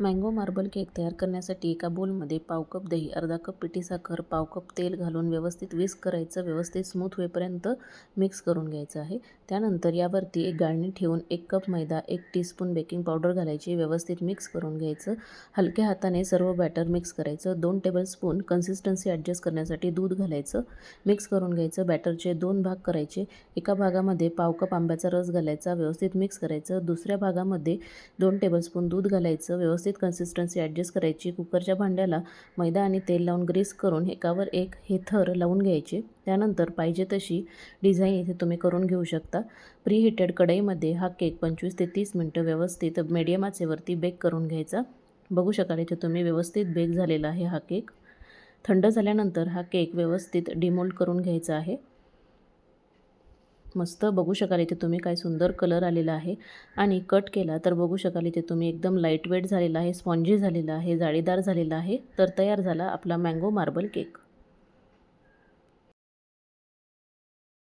Mango marble cake तयार करण्यासाठी एका बोलमध्ये पाव कप दही, अर्धा कप पिठी साखर, पाव कप तेल घालून व्यवस्थित विस्क करायचं. व्यवस्थित स्मूथ होईपर्यंत मिक्स करून घ्यायचं आहे. त्यानंतर यावरती एक गाळणी ठेवून 1 कप मैदा, 1 टीस्पून बेकिंग पावडर घालायची. व्यवस्थित मिक्स करून घ्यायचं. हलक्या हाताने सर्व बॅटर मिक्स करायचं. 2 टेबलस्पून कन्सिस्टन्सी ॲडजस्ट करण्यासाठी दूध घालायचं. मिक्स करून घ्यायचं. बॅटरचे 2 भाग करायचे. एका भागामध्ये पाव कप आंब्याचा रस घालायचा. व्यवस्थित मिक्स करायचं. दुसऱ्या भागामध्ये 2 टेबलस्पून दूध घालायचं. व्यवस्थित कन्सिस्टन्सी ॲडजस्ट करायची. कुकरच्या भांड्याला मैदा आणि तेल लावून ग्रीस करून एकावर एक हे थर लावून घ्यायचे. त्यानंतर पाहिजे तशी डिझाईन इथे तुम्ही करून घेऊ शकता. प्रीहीटेड कढईमध्ये हा केक 25 ते 30 मिनिटं व्यवस्थित मीडियम आचेवरती बेक करून घ्यायचा. बघू शकाल इथे तुम्ही व्यवस्थित बेक झालेला आहे हा केक. थंड झाल्यानंतर हा केक व्यवस्थित डिमोल्ड करून घ्यायचा आहे. मस्त बघू शकाल इथे तुम्ही काय सुंदर कलर आलेला आहे. आणि कट केला तर बघू शकाल इथे तुम्ही एकदम लाईट वेट झालेला आहे, स्पॉन्जी झालेला आहे, जाळीदार झालेला आहे. तर तयार झाला आपला मँगो मार्बल केक.